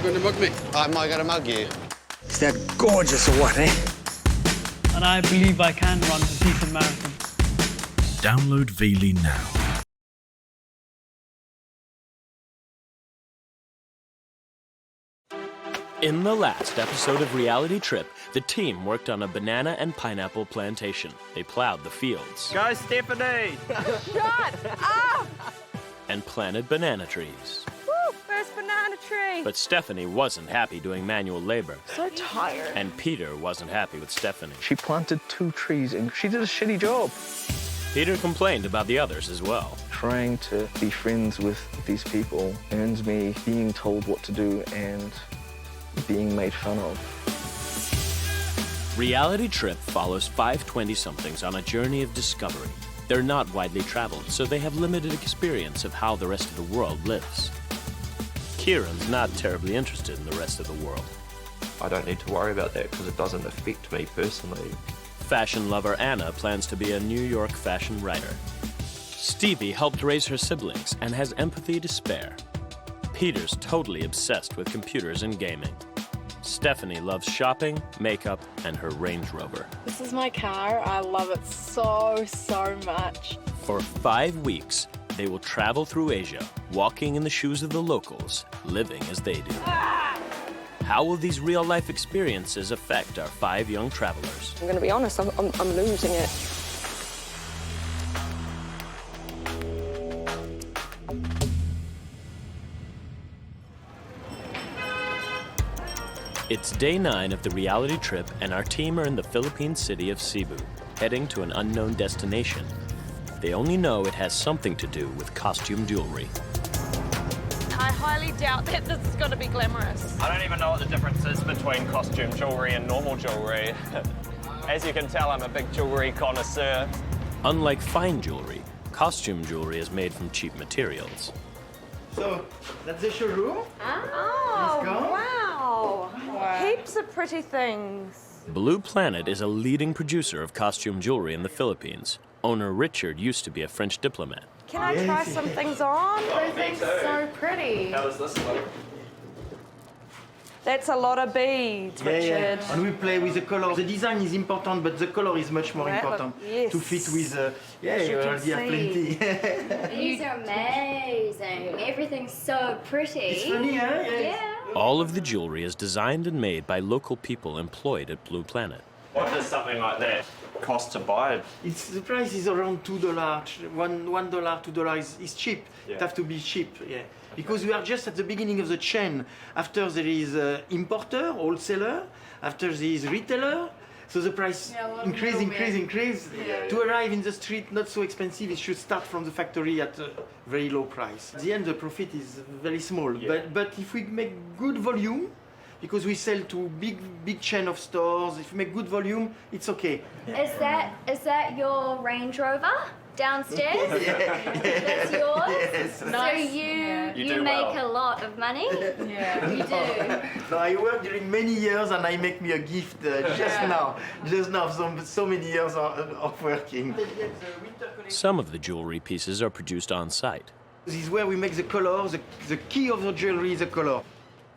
going to mug me? Am I going to mug you? Is that gorgeous or what, eh? And I believe I can run a decent marathon. Download Veely now. In the last episode of Reality Trip, the team worked on a banana and pineapple plantation. They plowed the fields. Go, Stephanie! Shut up! And planted banana trees. Woo, first banana tree. But Stephanie wasn't happy doing manual labor. So tired. And Peter wasn't happy with Stephanie. She planted 2 trees and she did a shitty job. Peter complained about the others as well. Trying to be friends with these people earns me being told what to do and being made fun of. Reality Trip follows 5 20-somethings on a journey of discovery. They're not widely traveled, so they have limited experience of how the rest of the world lives. Kieran's not terribly interested in the rest of the world. I don't need to worry about that because it doesn't affect me personally. Fashion lover Anna plans to be a New York fashion writer. Stevie helped raise her siblings and has empathy to spare. Peter's totally obsessed with computers and gaming. Stephanie loves shopping, makeup, and her Range Rover. This is my car. I love it so much. For 5 weeks, they will travel through Asia, walking in the shoes of the locals, living as they do. How will these real-life experiences affect our 5 young travelers? I'm going to be honest, I'm losing it. It's day 9 of the reality trip, and our team are in the Philippine city of Cebu, heading to an unknown destination. They only know it has something to do with costume jewelry. I highly doubt that this is going to be glamorous. I don't even know what the difference is between costume jewelry and normal jewelry. As you can tell, I'm a big jewelry connoisseur. Unlike fine jewelry, costume jewelry is made from cheap materials. So, that's the showroom. Oh, Let's go. wow. Heaps of pretty things. Blue Planet is a leading producer of costume jewelry in the Philippines. Owner Richard used to be a French diplomat. Can I try some things on? Everything's so pretty. How does this look? That's a lot of beads, Richard. And we play with the color. The design is important, but the color is much more Right, important yes. to fit with. You can already have see. plenty. These are amazing. Everything's so pretty. It's funny, huh? Yeah. All of the jewelry is designed and made by local people employed at Blue Planet. What does something like that cost to buy? The price is around $2. $1, $2 is cheap. Yeah. It have to be cheap, yeah. Because we are just at the beginning of the chain. After there is importer, wholesaler. After there is retailer. So the price increase. Yeah. To arrive in the street, not so expensive. It should start from the factory at a very low price. At the end, the profit is very small. Yeah. But if we make good volume, because we sell to big chain of stores, if we make good volume, it's okay. Is that your Range Rover downstairs? That's yours? Yes. So you do make well. a lot of money? Yeah. You do. No, I worked during many years and I make me a gift just now, so many years of working. Some of the jewelry pieces are produced on site. This is where we make the color, the key of the jewelry is the color.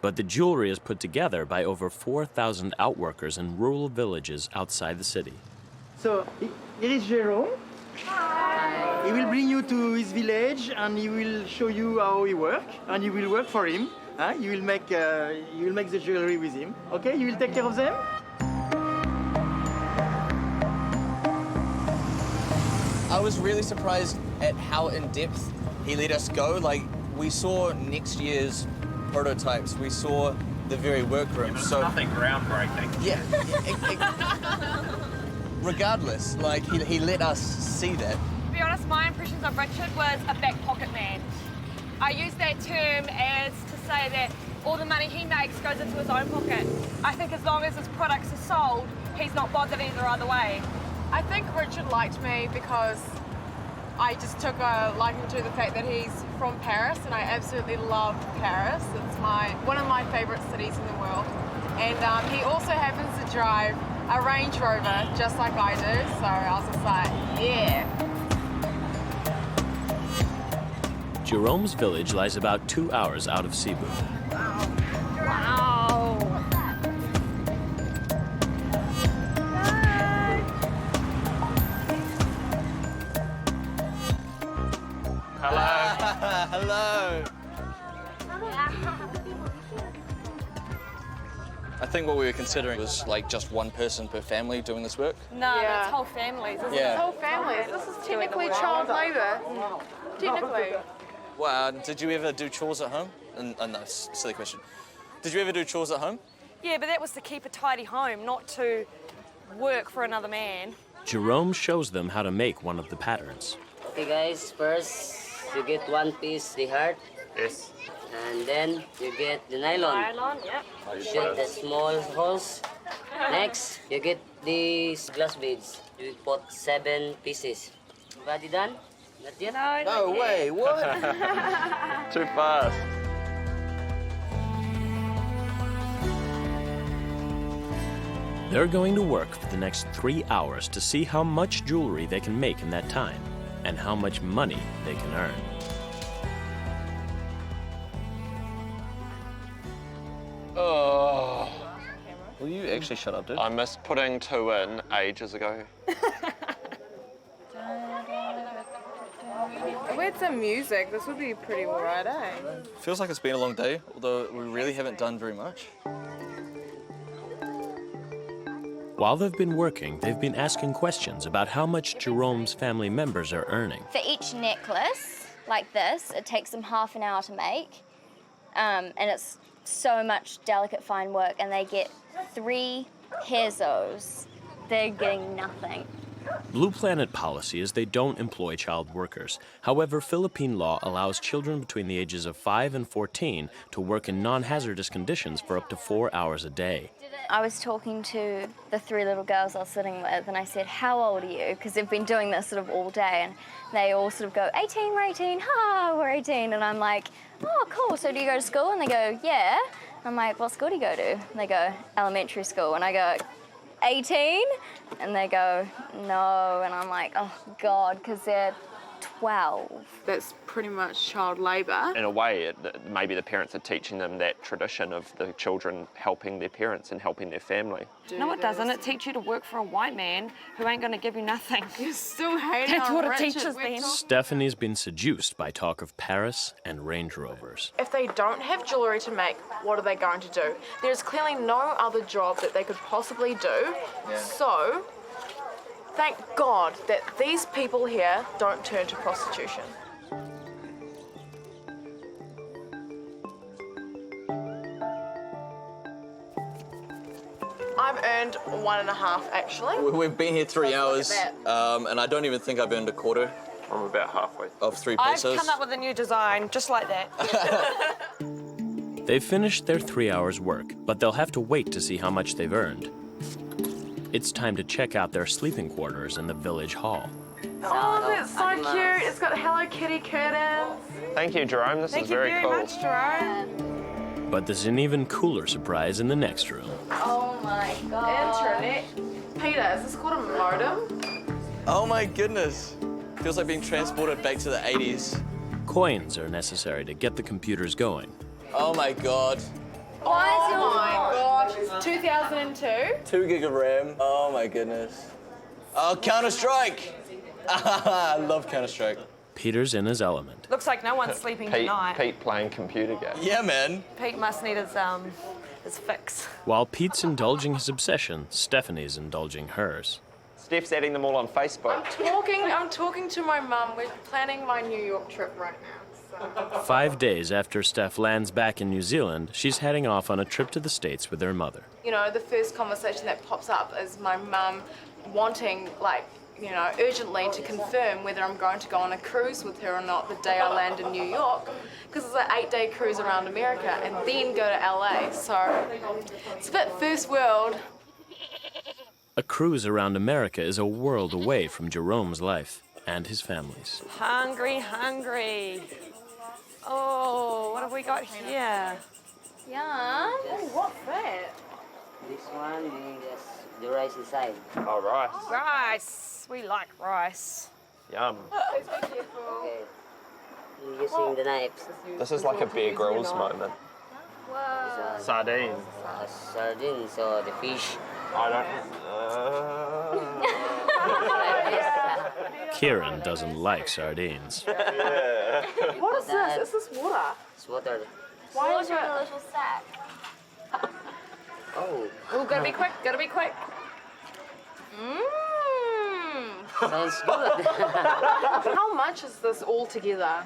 But the jewelry is put together by over 4,000 outworkers in rural villages outside the city. So, here is Jerome. Hi. He will bring you to his village and he will show you how he works, and you will work for him. You will make the jewelry with him. Okay, you will take care of them? I was really surprised at how in-depth he let us go. Like, we saw next year's prototypes, we saw the very workroom. So nothing groundbreaking. Yeah. Regardless, like, he let us see that. To be honest, my impressions of Richard was a back pocket man. I use that term as to say that all the money he makes goes into his own pocket. I think as long as his products are sold, he's not bothered either other way. I think Richard liked me because I just took a liking to the fact that he's from Paris, and I absolutely loved Paris. It's one of my favourite cities in the world. And he also happens to drive a Range Rover just like I do, so I was just like, yeah. Jerome's village lies about 2 hours out of Cebu. Wow. I think what we were considering was like just one person per family doing this work. No, that's whole families, isn't Yeah. it? Whole families. This is technically child labour. Technically. Wow, did you ever do chores at home? No, silly question. Did you ever do chores at home? Yeah, but that was to keep a tidy home, not to work for another man. Jerome shows them how to make one of the patterns. Okay guys, first you get one piece the heart. Yes. And then you get the nylon. Nylon, yep. You get the small holes. Next, you get these glass beads. You put 7 pieces. Everybody done? Not yet? No way, what? Too fast. They're going to work for the next 3 hours to see how much jewelry they can make in that time and how much money they can earn. Oh. Will you actually shut up, dude? I missed putting 2 in ages ago. If we had some music, this would be pretty alright, eh? Feels like it's been a long day, although we really haven't done very much. While they've been working, they've been asking questions about how much Jerome's family members are earning. For each necklace, like this, it takes them half an hour to make. And it's so much delicate fine work, and they get 3 pesos. They're getting nothing. Blue Planet policy is they don't employ child workers. However, Philippine law allows children between the ages of 5 and 14 to work in non-hazardous conditions for up to 4 hours a day. I was talking to the 3 little girls I was sitting with, and I said, how old are you? Because they've been doing this sort of all day, and they all sort of go, 18, we're 18, ha, we're 18. And I'm like, oh, cool, so do you go to school? And they go, yeah. I'm like, what school do you go to? And they go, elementary school. And I go, 18? And they go, no. And I'm like, oh, God, because they're 12. That's pretty much child labour. In a way, maybe the parents are teaching them that tradition of the children helping their parents and helping their family. No, it doesn't. It teaches you to work for a white man who ain't going to give you nothing. You're still hating That's on what it Richard. teaches them. Stephanie's been seduced by talk of Paris and Range Rovers. If they don't have jewellery to make, what are they going to do? There's clearly no other job that they could possibly do. So, thank God that these people here don't turn to prostitution. I've earned 1.5 actually. We've been here 3 hours, at and I don't even think I've earned a quarter I'm about halfway. of 3 I've pesos. come up with a new design, just like that. They've finished their 3 hours' work, but they'll have to wait to see how much they've earned. It's time to check out their sleeping quarters in the village hall. Oh, that's so cute. It's got Hello Kitty curtains. Thank you, Jerome. This Thank is you very very cool. much, Jerome. But there's an even cooler surprise in the next room. Oh my God. Internet. Peter, is this called a modem? Oh my goodness. Feels like being transported back to the 80s. Coins are necessary to get the computers going. Oh my God. Why is your Oh my gosh, 2002. 2 gig of RAM. Oh my goodness. Oh, Counter-Strike. I love Counter-Strike. Peter's in his element. Looks like no one's sleeping tonight. Pete playing computer games. Yeah, man. Pete must need his fix. While Pete's indulging his obsession, Stephanie's indulging hers. Steph's adding them all on Facebook. I'm talking to my mum. We're planning my New York trip right now. So. 5 days after Steph lands back in New Zealand, she's heading off on a trip to the States with her mother. You know, the first conversation that pops up is my mum wanting, like, you know, urgently to confirm whether I'm going to go on a cruise with her or not the day I land in New York, because it's an 8-day cruise around America and then go to LA. So it's a bit first world. A cruise around America is a world away from Jerome's life and his family's. Hungry, hungry. Oh, what have we got here? Yum. Oh, what's that? This one, the rice inside. Oh, rice. Rice. We like rice. Yum. Okay. You're using the knives. This is like a Bear Grylls moment. Whoa. Sardine. Sardines or the fish. I don't... Kieran doesn't like sardines. What is this? Is this water? It's water. Why is What's your it? little sack? Oh, gotta be quick, gotta be quick. Sounds good. How much is this all together?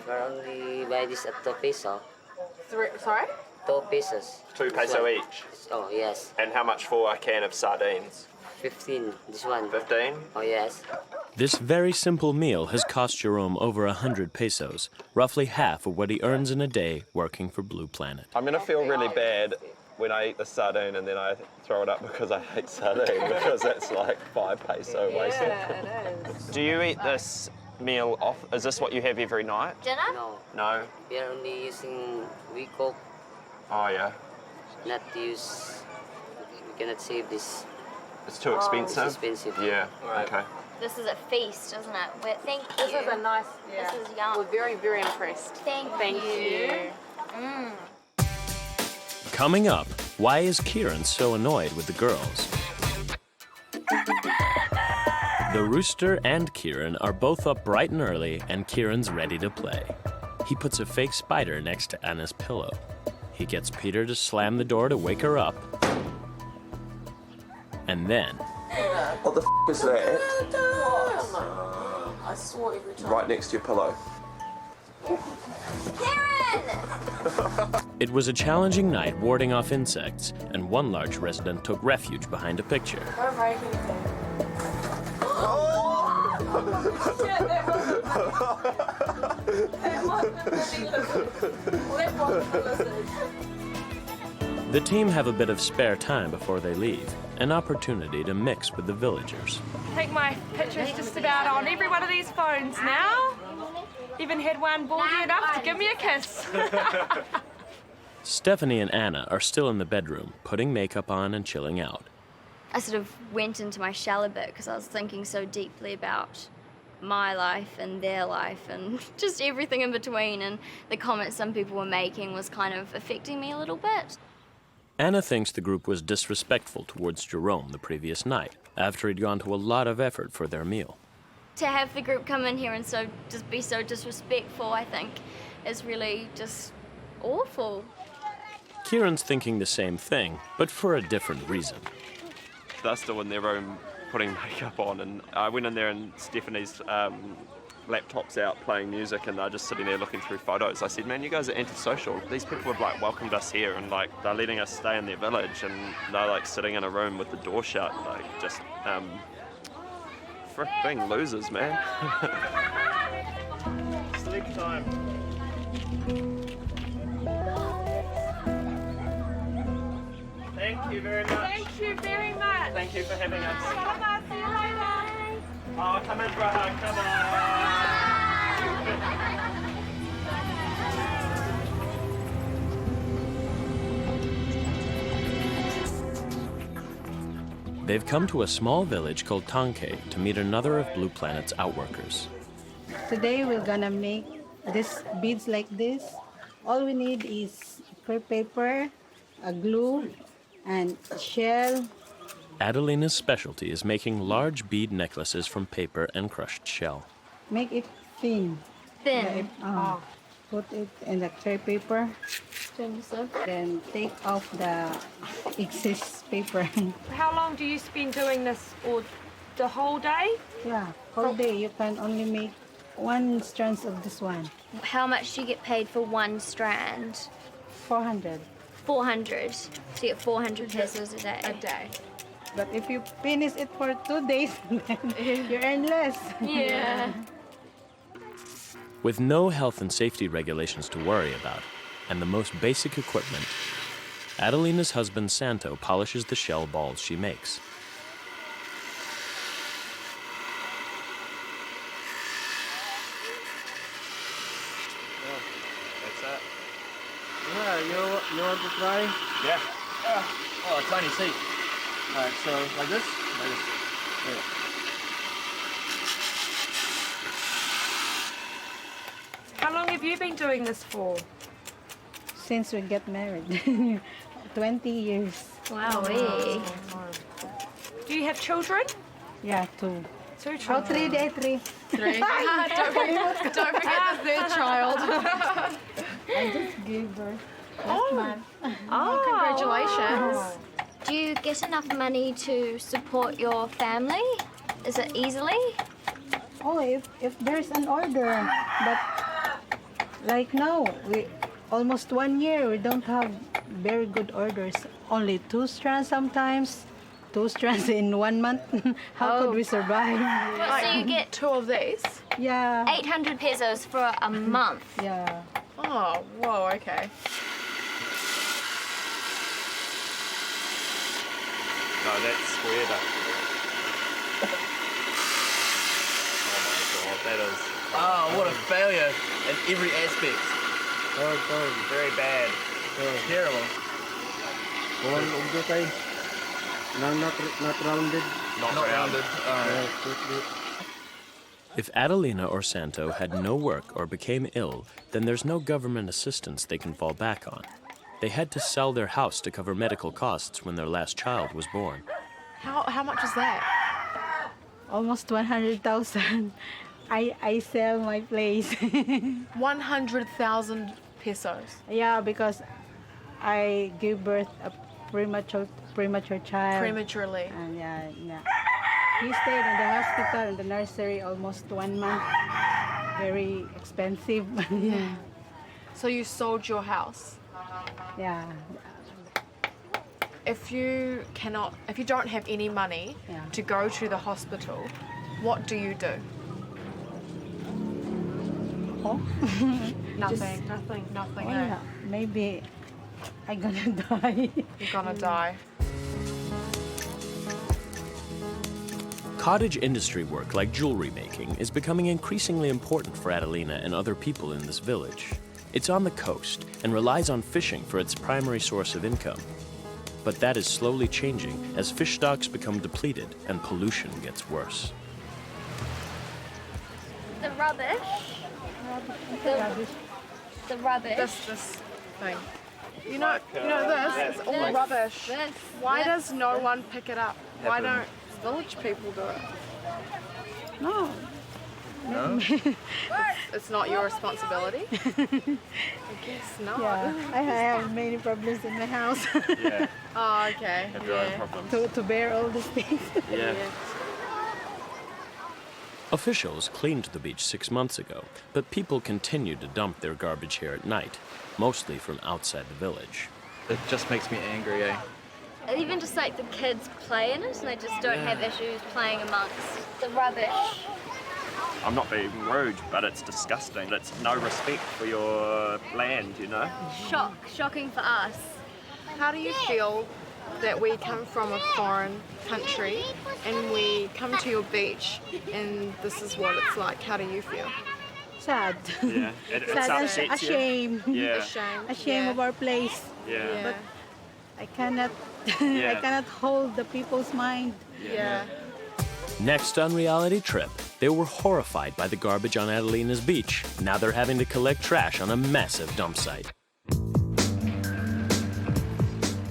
We're only buy this at 2 peso. Sorry? 2 pesos. 2 peso each. Oh, yes. And how much for a can of sardines? 15, this one. 15? Oh, yes. This very simple meal has cost Jerome over 100 pesos, roughly half of what he earns in a day working for Blue Planet. I'm gonna feel really bad when I eat the sardine and then I throw it up because I hate sardine because that's like 5 peso wasted. Yeah, it is. Do you eat this meal off? Is this what you have every night? Dinner? No, No? we are only using, we cook, Oh yeah. not use, we cannot save this. It's too expensive? It's expensive. Yeah, Right. okay. This is a feast, isn't it? Thank you. This is a nice, yeah. This is yum. We're very, very impressed. Thank you. Coming up, why is Kieran so annoyed with the girls? The rooster and Kieran are both up bright and early, and Kieran's ready to play. He puts a fake spider next to Anna's pillow. He gets Peter to slam the door to wake her up. And then, What the is that? I swore every time. Right next to your pillow. it was a challenging night warding off insects, and one large resident took refuge behind a picture. Don't break anything. The team have a bit of spare time before they leave, an opportunity to mix with the villagers. I think my picture's just about on every one of these phones now. Even had one ballsy enough to give me a kiss. Stephanie and Anna are still in the bedroom, putting makeup on and chilling out. I sort of went into my shell a bit because I was thinking so deeply about my life and their life and just everything in between, and the comments some people were making was kind of affecting me a little bit. Anna thinks the group was disrespectful towards Jerome the previous night, after he'd gone to a lot of effort for their meal. To have the group come in here and just be so disrespectful, I think, is really just awful. Kieran's thinking the same thing, but for a different reason. They're still in their room putting makeup on, and I went in there and Stephanie's laptop's out playing music, and they're just sitting there looking through photos. I said, man, you guys are antisocial. These people have like welcomed us here, and like they're letting us stay in their village, and they're like sitting in a room with the door shut, like just frick losers, man. Sleep time. Thank you very much. Thank you very much. Thank you for having us. Bye-bye, see you later. Oh, come in for a hug, come on. They've come to a small village called Tonke to meet another of Blue Planet's outworkers. Today we're gonna make these beads like this. All we need is crepe paper, a glue, and shell. Adelina's specialty is making large bead necklaces from paper and crushed shell. Make it thin. Thin. Put it in the crepe paper. Then take off the excess paper. How long do you spend doing this, or the whole day? Yeah, whole day you can only make 1 strand of this one. How much do you get paid for 1 strand? 400. 400. So you get 400 pesos a day. A day. But if you finish it for 2 days, then you earn less. Yeah. With no health and safety regulations to worry about, and the most basic equipment, Adelina's husband Santo polishes the shell balls she makes. That's it. Yeah, you want to try? Yeah. Oh, a tiny seat. Alright, so like this? Like this. Yeah. How long have you been doing this for? Since we get married. 20 years. Wow. Do you have children? Yeah, 2. 2 Oh, children. 3. 3. don't forget the third child. I just gave birth last month. Oh, congratulations. Do you get enough money to support your family? Is it easily? Oh, if there's an order, but like now, we almost 1 year we don't have very good orders. Only 2 strands sometimes, 2 strands in 1 month. How could we survive? So you get 2 of these? Yeah. 800 pesos for a month. Yeah. Oh, whoa, okay. No, that's squared up. Oh my god, that is... Oh, what a failure in every aspect. Very bad. Terrible. Not rounded. Not rounded. If Adelina or Santo had no work or became ill, then there's no government assistance they can fall back on. They had to sell their house to cover medical costs when their last child was born. How much is that? Almost 100,000. I sell my place. 100,000 pesos. Yeah, because I give birth a premature child. Prematurely. And yeah. He stayed in the hospital in the nursery almost 1 month. Very expensive. Yeah. So you sold your house. Yeah. If you don't have any money to go to the hospital, what do you do? Oh? Nothing. Oh, yeah. Maybe I'm gonna die. You're gonna die. Cottage industry work like jewelry making is becoming increasingly important for Adelina and other people in this village. It's on the coast and relies on fishing for its primary source of income. But that is slowly changing as fish stocks become depleted and pollution gets worse. The rubbish. The rubbish. This thing. You know this is all rubbish. Why does no one pick it up? Why don't village people do it? No. No? It's not your responsibility? I guess not. Yeah, I have many problems in my house. Yeah. Oh, okay. Have your own problems. to bear all these things. Yeah. Officials cleaned the beach 6 months ago, but people continue to dump their garbage here at night, mostly from outside the village. It just makes me angry, eh? Even just like the kids play in it and they just don't have issues playing amongst the rubbish. I'm not being rude, but it's disgusting. It's no respect for your land, you know? Shocking for us. How do you feel that we come from a foreign country and we come to your beach and this is what it's like? How do you feel? Sad. Yeah. It Sad upsets and you. ashamed. Yeah. Ashamed of our place. Yeah. But I cannot Yeah. I cannot hold the people's mind. Yeah. Next on Reality Trip, they were horrified by the garbage on Adelina's beach. Now they're having to collect trash on a massive dump site.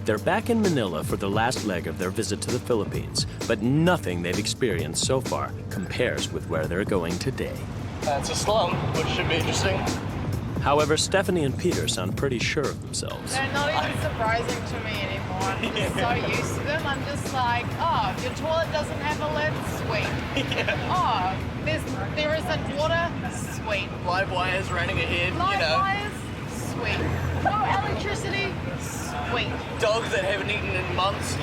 They're back in Manila for the last leg of their visit to the Philippines, but nothing they've experienced so far compares with where they're going today. It's a slum, which should be interesting. However, Stephanie and Peter sound pretty sure of themselves. They're not even surprising to me anymore. I'm just so used to them. I'm just like, oh, your toilet doesn't have a lid? Sweet. Oh, there isn't water? Sweet. Live wires running ahead, Live wires? Sweet. No electricity? Sweet. Dogs that haven't eaten in months?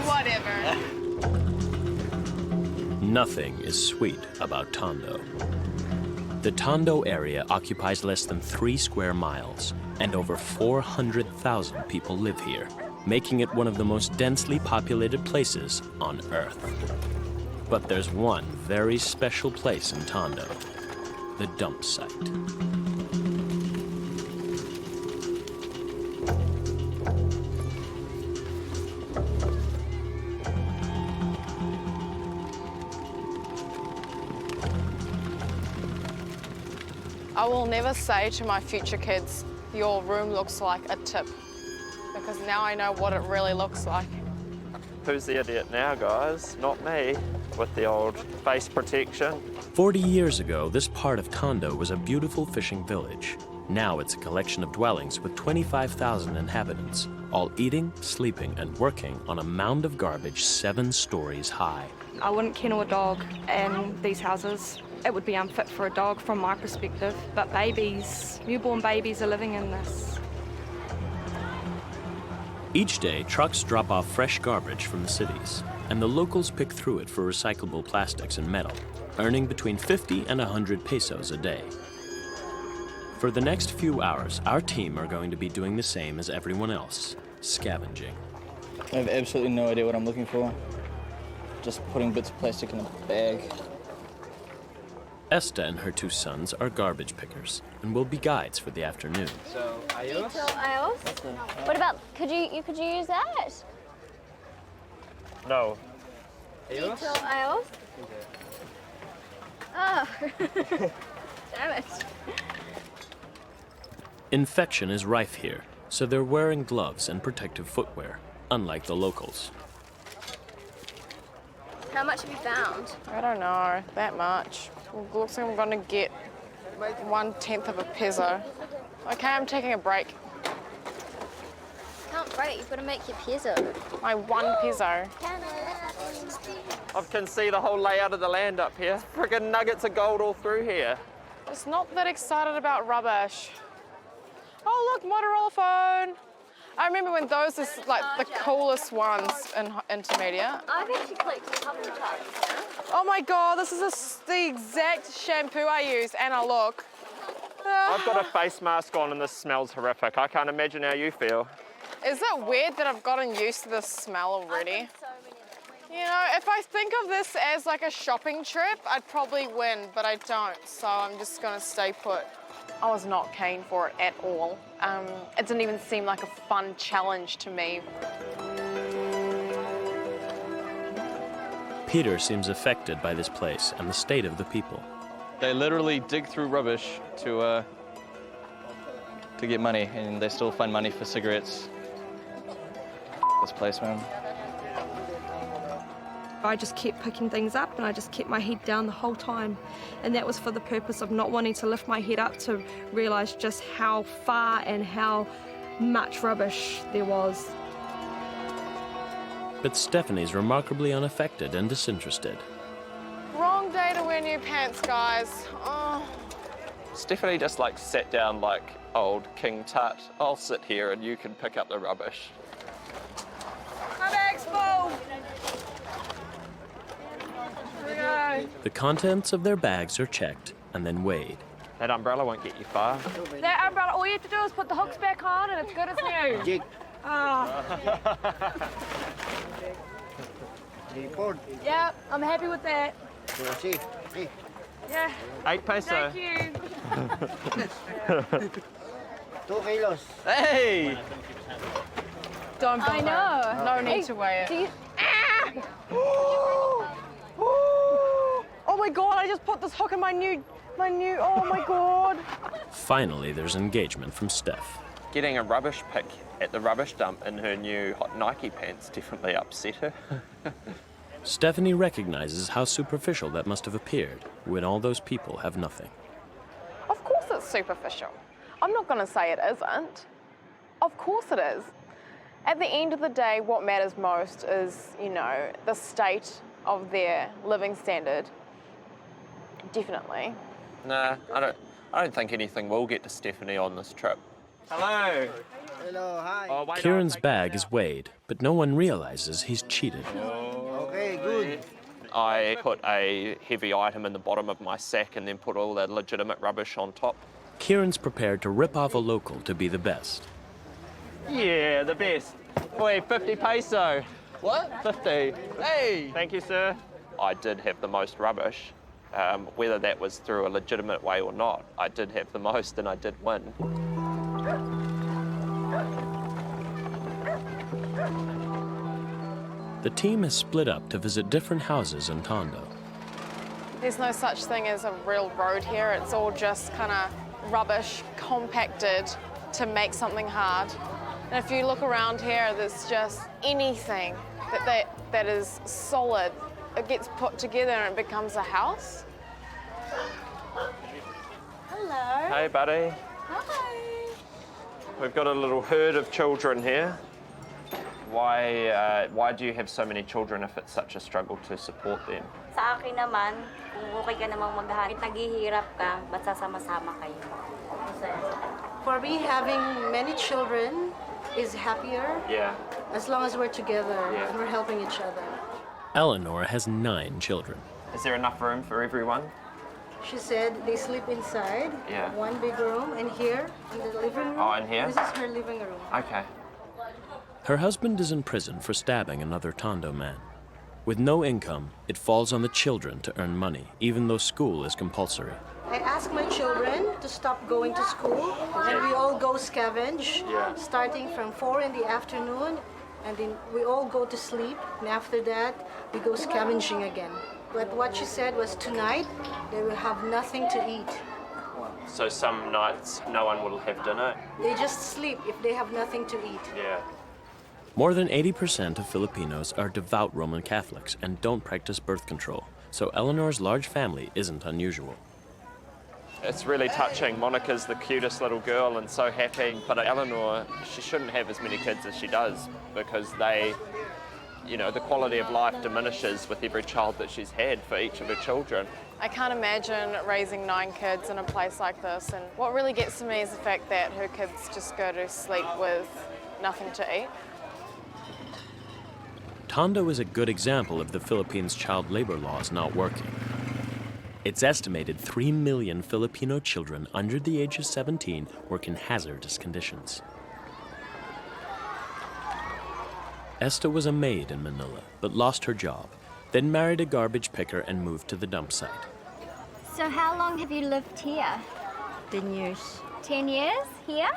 Whatever. Nothing is sweet about Tondo. The Tondo area occupies less than 3 square miles, and over 400,000 people live here, making it one of the most densely populated places on Earth. But there's one very special place in Tondo, the dump site. I will never say to my future kids, your room looks like a tip, because now I know what it really looks like. Who's the idiot now, guys? Not me, with the old face protection. 40 years ago, this part of Tondo was a beautiful fishing village. Now it's a collection of dwellings with 25,000 inhabitants, all eating, sleeping, and working on a mound of garbage 7 stories high. I wouldn't kennel a dog in these houses. It would be unfit for a dog from my perspective, but babies, newborn babies are living in this. Each day, trucks drop off fresh garbage from the cities, and the locals pick through it for recyclable plastics and metal, earning between 50 and 100 pesos a day. For the next few hours, our team are going to be doing the same as everyone else, scavenging. I have absolutely no idea what I'm looking for. Just putting bits of plastic in a bag. Esta and her 2 sons are garbage pickers and will be guides for the afternoon. So, ayos? What about, could you use that? No. Dito ayos? Oh. Damn it. Infection is rife here, so they're wearing gloves and protective footwear, unlike the locals. How much have you found? I don't know, that much. Looks like I'm gonna get 1/10 of a peso. Okay, I'm taking a break. Can't break, you've got to make your peso. My 1 peso. I can see the whole layout of the land up here. Friggin' nuggets of gold all through here. Just not that excited about rubbish. Oh look, Motorola phone. I remember when those was like the coolest ones in Intermedia. I've actually collected a couple of times. Oh my god, this is the exact shampoo I use, and I look. I've got a face mask on and this smells horrific. I can't imagine how you feel. Is it weird that I've gotten used to this smell already? You know, if I think of this as like a shopping trip, I'd probably win, but I don't, so I'm just gonna stay put. I was not keen for it at all. It didn't even seem like a fun challenge to me. Peter seems affected by this place and the state of the people. They literally dig through rubbish to get money, and they still find money for cigarettes. This place, man. I just kept picking things up and I just kept my head down the whole time. And that was for the purpose of not wanting to lift my head up to realise just how far and how much rubbish there was. But Stephanie's remarkably unaffected and disinterested. Wrong day to wear new pants, guys. Oh. Stephanie just like sat down like old King Tut. I'll sit here and you can pick up the rubbish. My bag's full! The contents of their bags are checked and then weighed. That umbrella won't get you far. That umbrella, all you have to do is put the hooks back on and it's good as new. Oh. Yeah, I'm happy with that. Yeah. 8 peso. Thank you. 2 kilos. Hey! Don't bother. I know. No need to weigh it. Do you... Oh my god, I just put this hook in my new, oh my god. Finally, there's engagement from Steph. Getting a rubbish pick at the rubbish dump in her new hot Nike pants definitely upset her. Stephanie recognizes how superficial that must have appeared when all those people have nothing. Of course it's superficial. I'm not gonna say it isn't. Of course it is. At the end of the day, what matters most is, you know, the state of their living standard. Definitely. Nah, I don't think anything will get to Stephanie on this trip. Hello. Hello, hi. Oh, wait, Kieran's bag is weighed, but no one realizes he's cheated. Okay, good. I put a heavy item in the bottom of my sack and then put all that legitimate rubbish on top. Kieran's prepared to rip off a local to be the best. Yeah, the best. Wait, 50 peso. What? 50. Hey! Thank you, sir. I did have the most rubbish. Whether that was through a legitimate way or not, I did have the most and I did win. The team has split up to visit different houses in Tondo. There's no such thing as a real road here. It's all just kind of rubbish compacted to make something hard. And if you look around here, there's just anything that is solid. It gets put together and it becomes a house. Hello. Hey, buddy. Hi. We've got a little herd of children here. Why do you have so many children if it's such a struggle to support them? Sa akin naman, kung okay ka namang maghanap, naghihirap ka, ba't sasama-sama kayo? For me, having many children is happier Yeah. as long as we're together Yeah. and we're helping each other. Eleanor has 9 children. Is there enough room for everyone? She said they sleep inside, Yeah. one big room, and here in the living room. Oh, in here? This is her living room. Okay. Her husband is in prison for stabbing another Tondo man. With no income, it falls on the children to earn money, even though school is compulsory. I asked my children to stop going to school, and we all go scavenge, Yeah. starting from 4 in the afternoon, and then we all go to sleep, and after that, we go scavenging again. But what she said was tonight, they will have nothing to eat. So some nights no one will have dinner? They just sleep if they have nothing to eat. Yeah. More than 80% of Filipinos are devout Roman Catholics and don't practice birth control, so Eleanor's large family isn't unusual. It's really touching. Monica's the cutest little girl and so happy, but Eleanor, she shouldn't have as many kids as she does because they, you know, the quality of life diminishes with every child that she's had for each of her children. I can't imagine raising 9 kids in a place like this, and what really gets to me is the fact that her kids just go to sleep with nothing to eat. Tondo is a good example of the Philippines' child labor laws not working. It's estimated 3 million Filipino children under the age of 17 work in hazardous conditions. Esta was a maid in Manila, but lost her job, then married a garbage picker and moved to the dump site. So how long have you lived here? 10 years. 10 years here?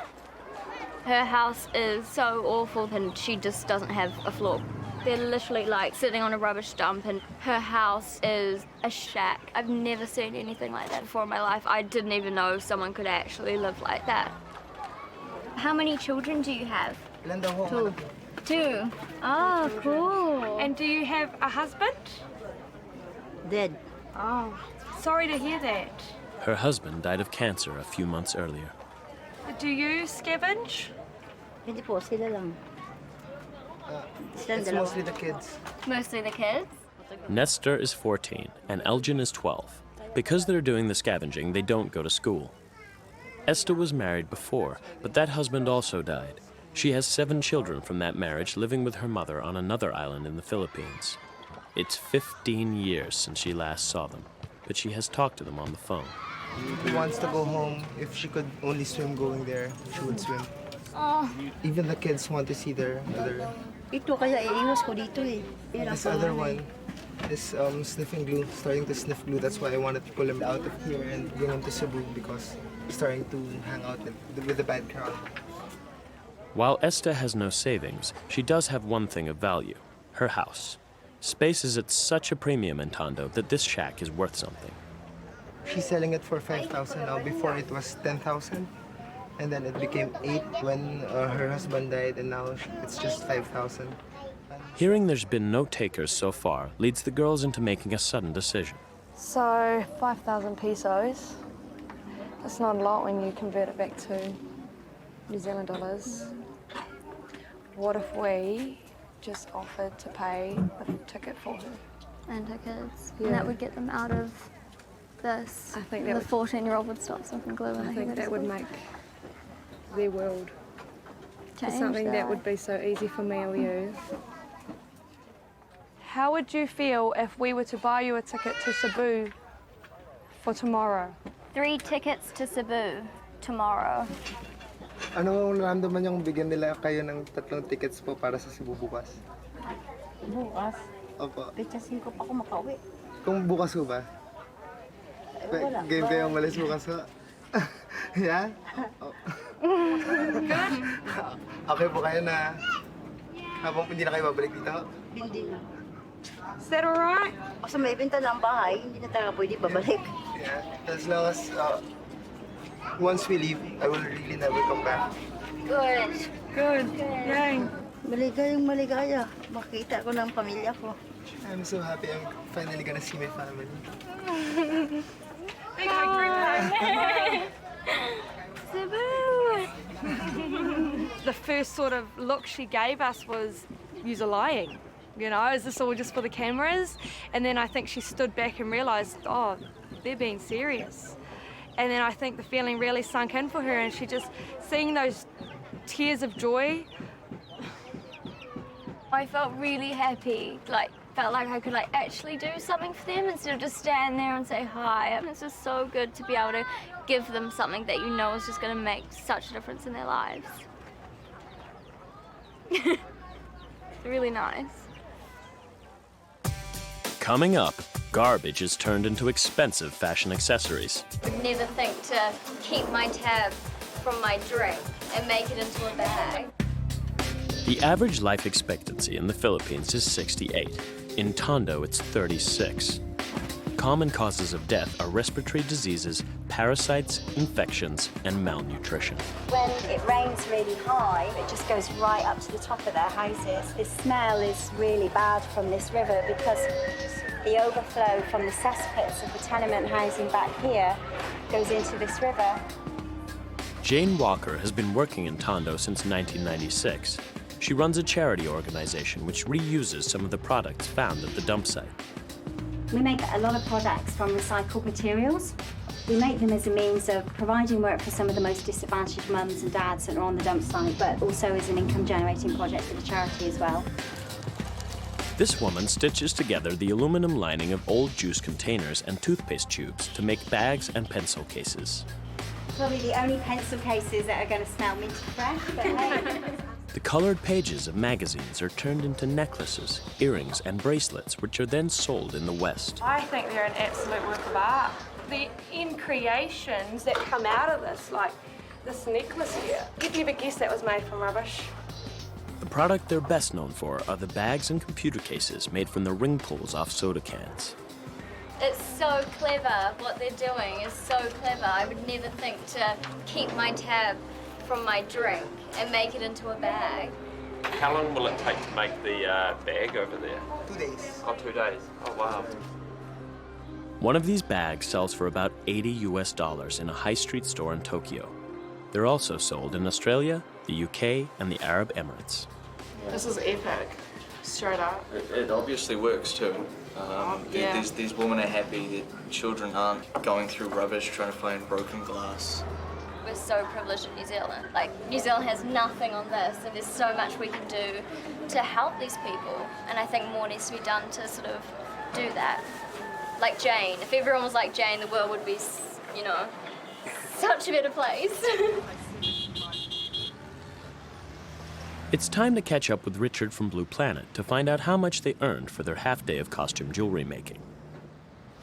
Her house is so awful and she just doesn't have a floor. They're literally like sitting on a rubbish dump and her house is a shack. I've never seen anything like that before in my life. I didn't even know someone could actually live like that. How many children do you have? 2. 2. Oh, cool. And do you have a husband? Dead. Oh, sorry to hear that. Her husband died of cancer a few months earlier. Do you scavenge? Hindi po, sila lang. It's mostly the kids. Mostly the kids? Nestor is 14 and Elgin is 12. Because they're doing the scavenging, they don't go to school. Esta was married before, but that husband also died. She has 7 children from that marriage living with her mother on another island in the Philippines. It's 15 years since she last saw them, but she has talked to them on the phone. She wants to go home. If she could only swim going there, she would swim. Oh. Even the kids want to see their mother. Ito kaya iiwas ko dito eh. This other one is sniffing glue, starting to sniff glue. That's why I wanted to pull him out of here and bring him to Cebu because he's starting to hang out with the bad crowd. While Esta has no savings, she does have one thing of value, her house. Space is at such a premium in Tondo that this shack is worth something. She's selling it for 5,000 now. Before it was 10,000. And then it became 8 when her husband died, and now it's just 5,000. Hearing there's been no takers so far leads the girls into making a sudden decision. So 5,000 pesos. That's not a lot when you convert it back to New Zealand dollars. What if we just offered to pay the ticket for her? And her kids. Yeah. And that would get them out of this. I think and that the would- 14-year-old would stop sniffing glue. And I think that would make their world change something that would be so easy for me or you. How would you feel if we were to buy you a ticket to Cebu for tomorrow? 3 tickets to Cebu tomorrow. Ano random man yung bigyan nila kayo ng 3 tickets po para sa Cebu bukas? Bukas. Opo. Petsa 5 pa ako makauwi. Kung bukas ko ba? Wala. Game kayo umalis bukas ko. Yeah? Oh. Okay po kayo na habang hindi na kayo babalik dito? Hindi na. Is that all right? Kasi may benta ng bahay, hindi na tayo pwede babalik. Yeah. As long as once we leave, I will really never come back. Good. Good. Yay. Maligayang maligaya. Makita ko ng pamilya ko. I'm so happy I'm finally gonna see my family. Big hug, group hug. Cebu. The first sort of look she gave us was, "You're lying. You know, is this all just for the cameras?" And then I think she stood back and realised, oh, they're being serious. And then I think the feeling really sunk in for her, and she just, seeing those tears of joy. I felt really happy, felt like I could actually do something for them instead of just stand there and say hi. And it's just so good to be able to give them something that you know is just going to make such a difference in their lives. It's really nice. Coming up, garbage is turned into expensive fashion accessories. I would never think to keep my tab from my drink and make it into a bag. The average life expectancy in the Philippines is 68. In Tondo, it's 36. Common causes of death are respiratory diseases, parasites, infections, and malnutrition. When it rains really high, it just goes right up to the top of their houses. The smell is really bad from this river because the overflow from the cesspits of the tenement housing back here goes into this river. Jane Walker has been working in Tondo since 1996. She runs a charity organization which reuses some of the products found at the dump site. We make a lot of products from recycled materials. We make them as a means of providing work for some of the most disadvantaged mums and dads that are on the dump site, but also as an income-generating project for the charity as well. This woman stitches together the aluminum lining of old juice containers and toothpaste tubes to make bags and pencil cases. Probably the only pencil cases that are going to smell minty fresh, but hey. The colored pages of magazines are turned into necklaces, earrings, and bracelets, which are then sold in the West. I think they're an absolute work of art. The end creations that come out of this, like this necklace here, you'd never guess that was made from rubbish. The product they're best known for are the bags and computer cases made from the ring pulls off soda cans. It's so clever. What they're doing is so clever. I would never think to keep my tab from my drink and make it into a bag. How long will it take to make the bag over there? 2 days. Oh, 2 days. Oh, wow. One of these bags sells for about $80 US in a high street store in Tokyo. They're also sold in Australia, the UK, and the Arab Emirates. This is epic, straight up. It obviously works too. Yeah. These women are happy, their children aren't going through rubbish trying to find broken glass. We're so privileged in New Zealand. New Zealand has nothing on this, and there's so much we can do to help these people. And I think more needs to be done to sort of do that. Like Jane. If everyone was like Jane, the world would be, such a better place. It's time to catch up with Richard from Blue Planet to find out how much they earned for their half day of costume jewelry making.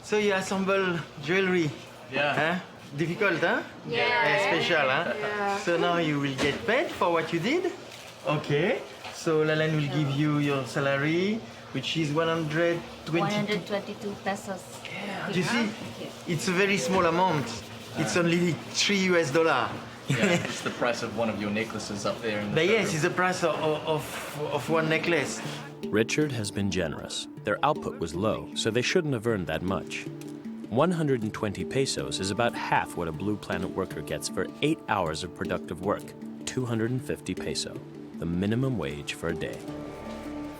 So you assemble jewelry. Yeah. Huh? Difficult, huh? Yeah. Special, huh? Yeah. So now you will get paid for what you did. Okay. So Lalan will give you your salary, which is 122 pesos. Do you see? It's a very small amount. It's only $3 US. Yeah, it's the price of one of your necklaces up there. In the But yes, showroom. it's the price of one necklace. Richard has been generous. Their output was low, so they shouldn't have earned that much. 120 pesos is about half what a Blue Planet worker gets for 8 hours of productive work. 250 peso, the minimum wage for a day.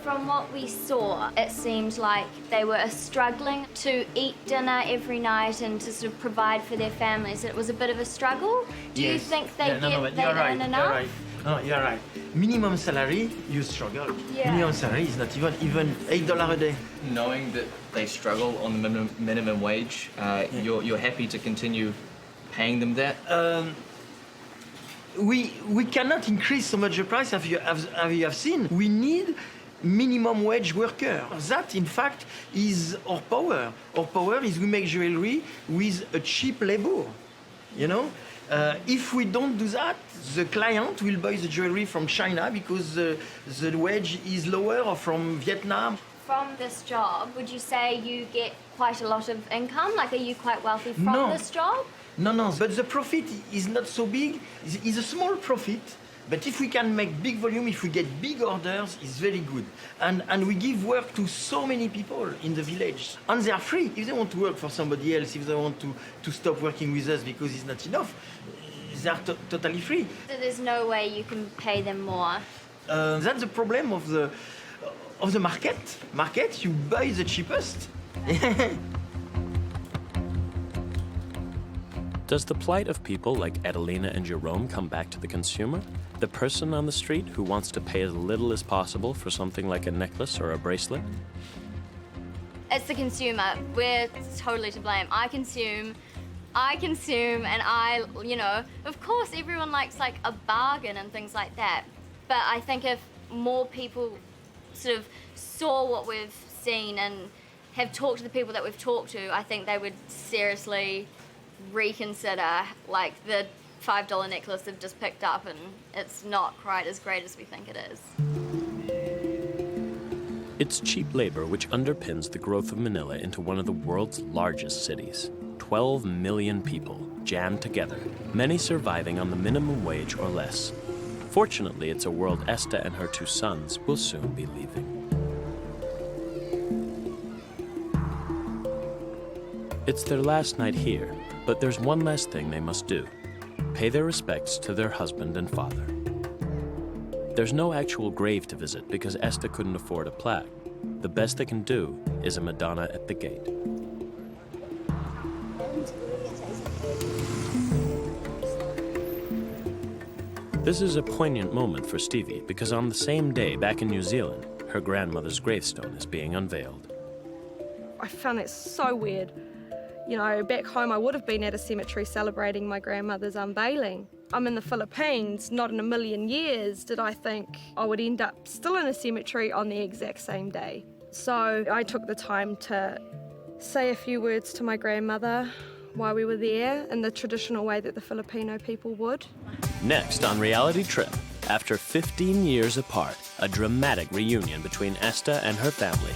From what we saw, it seemed like they were struggling to eat dinner every night and to sort of provide for their families. It was a bit of a struggle. Do you think they but earn enough? You're right. No, you're right. Minimum salary, you struggle. Yeah. Minimum salary is not even $8 a day. Knowing that they struggle on the minimum wage, you're happy to continue paying them that? We cannot increase so much the price as you have seen. We need minimum wage worker. That, in fact, is our power. Our power is we make jewelry with a cheap labor. If we don't do that, the client will buy the jewelry from China because the wage is lower, or from Vietnam. From this job, would you say you get quite a lot of income? Are you quite wealthy from this job? No, but the profit is not so big. It's a small profit. But if we can make big volume, if we get big orders, it's very good. And we give work to so many people in the village. And they are free. If they want to work for somebody else, if they want to stop working with us because it's not enough, They are totally free. So there's no way you can pay them more. That's the problem of the market. Market, you buy the cheapest. Does the plight of people like Adelina and Jerome come back to the consumer? The person on the street who wants to pay as little as possible for something like a necklace or a bracelet? It's the consumer. We're totally to blame. I consume, and of course everyone likes like a bargain and things like that. But I think if more people sort of saw what we've seen and have talked to the people that we've talked to, I think they would seriously reconsider like the $5 necklace they've just picked up, and it's not quite as great as we think it is. It's cheap labor which underpins the growth of Manila into one of the world's largest cities. 12 million people jammed together, many surviving on the minimum wage or less. Fortunately, it's a world Esta and her 2 sons will soon be leaving. It's their last night here, but there's one last thing they must do: pay their respects to their husband and father. There's no actual grave to visit because Esta couldn't afford a plaque. The best they can do is a Madonna at the gate. This is a poignant moment for Stevie because on the same day back in New Zealand, her grandmother's gravestone is being unveiled. I found that so weird. You know, back home I would have been at a cemetery celebrating my grandmother's unveiling. I'm in the Philippines, not in a million years did I think I would end up still in a cemetery on the exact same day. So I took the time to say a few words to my grandmother while we were there in the traditional way that the Filipino people would. Next on Reality Trip, after 15 years apart, a dramatic reunion between Esta and her family.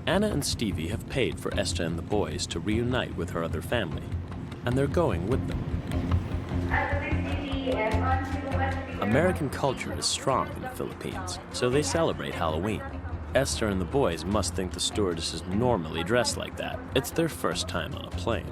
Anna and Stevie have paid for Esta and the boys to reunite with her other family, and they're going with them. American culture is strong in the Philippines, so they celebrate Halloween. Esther and the boys must think the stewardesses normally dress like that. It's their first time on a plane.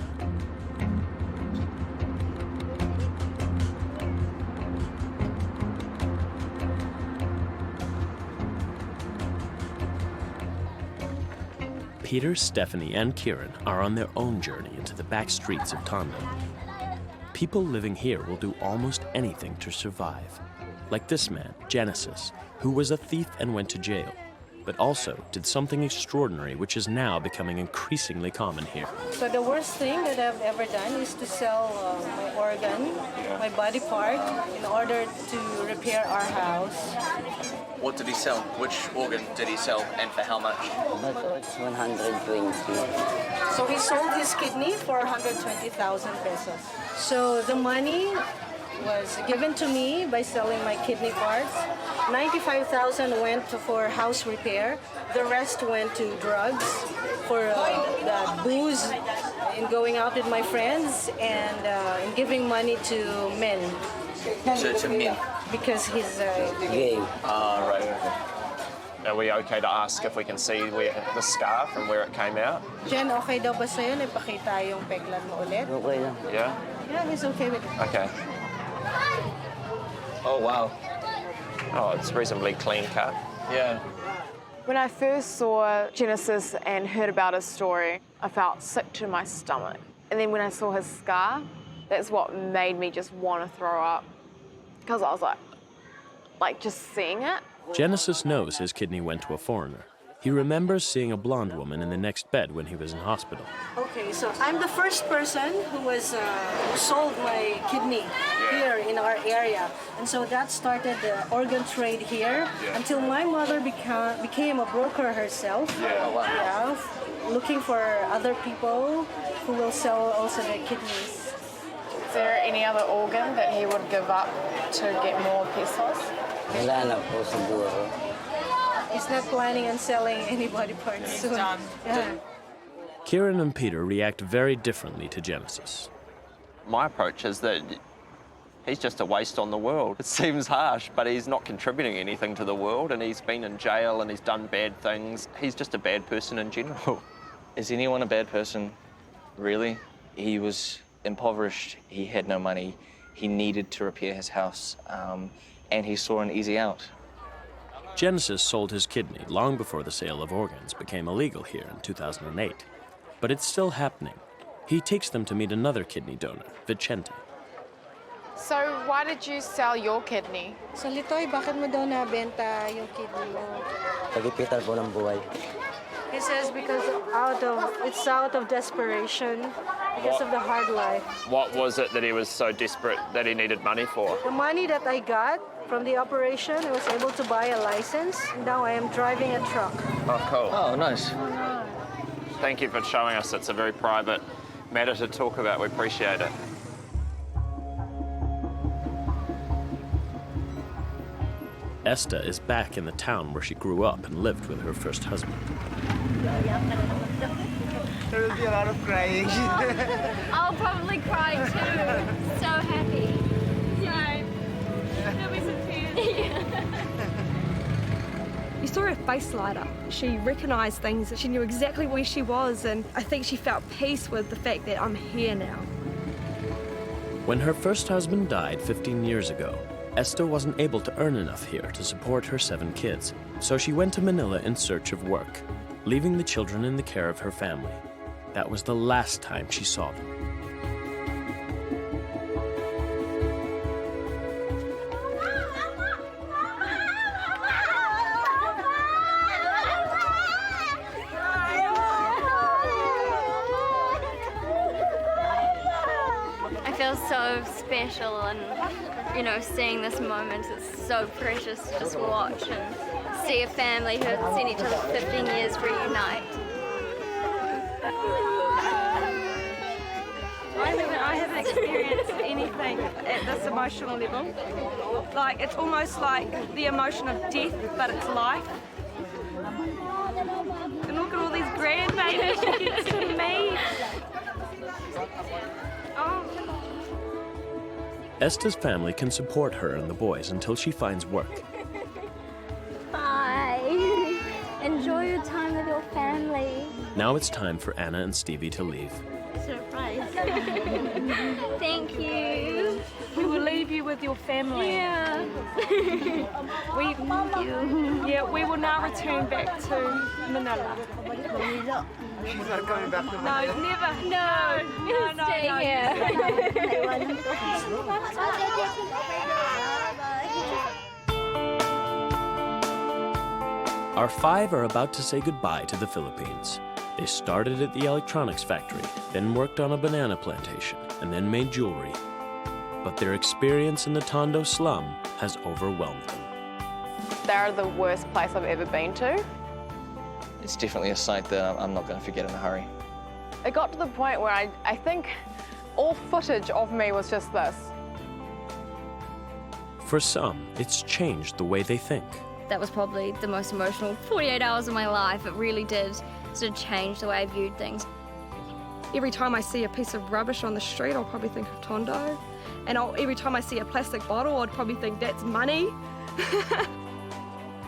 Peter, Stephanie, and Kieran are on their own journey into the back streets of Tondo. People living here will do almost anything to survive. Like this man, Genesis, who was a thief and went to jail, but also did something extraordinary which is now becoming increasingly common here. So the worst thing that I've ever done is to sell my organ, my body part, in order to repair our house. What did he sell? Which organ did he sell, and for how much? It's 120. So he sold his kidney for 120,000 pesos. So the money was given to me by selling my kidney parts. 95,000 went for house repair. The rest went to drugs, for the booze, in going out with my friends, and in giving money to men. To men? Because he's gay. Right. Are we okay to ask if we can see where the scar from where it came out? Jen, okay daw ba sa'yo na ipakita yung peglan mo ulit? Okay lang. Yeah? Yeah, he's okay with it. Okay. Oh, wow. Oh, it's reasonably clean cut. Yeah. When I first saw Genesis and heard about his story, I felt sick to my stomach. And then when I saw his scar, that's what made me just want to throw up. Because I was like just seeing it. Genesis knows his kidney went to a foreigner. He remembers seeing a blonde woman in the next bed when he was in hospital. Okay, so I'm the first person who sold my kidney here in our area. And so that started the organ trade here until my mother became a broker herself. Yeah, looking for other people who will sell also their kidneys. Is there any other organ that he would give up to get more pesos? Wala na po siguro. He's not planning on selling any body parts soon. Yeah. Kieran and Peter react very differently to Genesis. My approach is that he's just a waste on the world. It seems harsh, but he's not contributing anything to the world, and he's been in jail and he's done bad things. He's just a bad person in general. Is anyone a bad person? Really? He was impoverished, he had no money, he needed to repair his house, and he saw an easy out. Genesis sold his kidney long before the sale of organs became illegal here in 2008. But it's still happening. He takes them to meet another kidney donor, Vicente. So why did you sell your kidney? So Litoy, bakit mo daw nabenta yung kidney mo? Pagipitan po ng buhay. He says because it's out of desperation, because of the hard life. What was it that he was so desperate that he needed money for? The money that I got from the operation, I was able to buy a license. Now I am driving a truck. Oh, cool. Oh, nice. Thank you for showing us. It's a very private matter to talk about. We appreciate it. Esta is back in the town where she grew up and lived with her first husband. There will be a lot of crying. I'll probably cry too. So happy. Same. There'll be some tears. You saw her face light up. She recognised things. She knew exactly where she was, and I think she felt peace with the fact that I'm here now. When her first husband died 15 years ago, Esta wasn't able to earn enough here to support her 7 kids, so she went to Manila in search of work, leaving the children in the care of her family. That was the last time she saw them. I feel so special, and seeing this moment is so precious to just watch and see a family who haven't seen each other for 15 years reunite. I haven't experienced anything at this emotional level. Like, it's almost like the emotion of death, but it's life. And look at all these grandbabies she gets to meet. Oh. Esta's family can support her and the boys until she finds work. Bye. Enjoy your time with your family. Now it's time for Anna and Stevie to leave. Surprise. Thank you. We will leave you with your family. Yeah. Thank you. Yeah, we will now return back to Manila. She's not coming back to No, Manila. never. No. Stay here. Our 5 are about to say goodbye to the Philippines. They started at the electronics factory, then worked on a banana plantation, and then made jewelry. But their experience in the Tondo slum has overwhelmed them. They're the worst place I've ever been to. It's definitely a sight that I'm not going to forget in a hurry. It got to the point where I think all footage of me was just this. For some, it's changed the way they think. That was probably the most emotional 48 hours of my life. It really did sort of change the way I viewed things. Every time I see a piece of rubbish on the street, I'll probably think of Tondo. And every time I see a plastic bottle, I'd probably think that's money.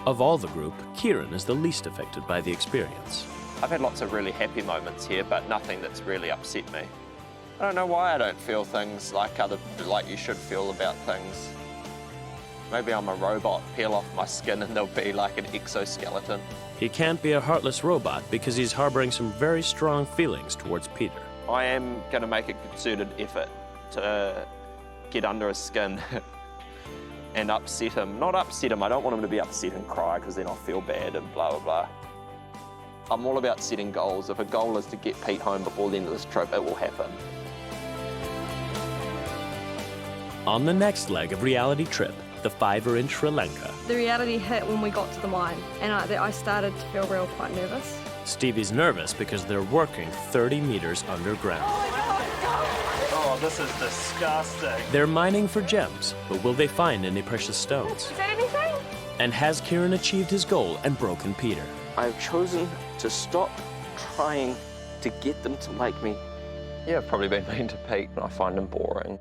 Of all the group, Kieran is the least affected by the experience. I've had lots of really happy moments here, but nothing that's really upset me. I don't know why I don't feel things like you should feel about things. Maybe I'm a robot, peel off my skin and there'll be like an exoskeleton. He can't be a heartless robot because he's harboring some very strong feelings towards Peter. I am going to make a concerted effort to get under his skin and upset him. Not upset him, I don't want him to be upset and cry because then I'll feel bad and blah, blah, blah. I'm all about setting goals. If a goal is to get Pete home before the end of this trip, it will happen. On the next leg of Reality Trip, the 5 are in Sri Lanka. The reality hit when we got to the mine, and I started to feel quite nervous. Stevie's nervous because they're working 30 meters underground. Oh, this is disgusting. They're mining for gems, but will they find any precious stones? Is that anything? And has Kieran achieved his goal and broken Peter? I've chosen to stop trying to get them to like me. Yeah, I've probably been mean to Pete, and I find him boring.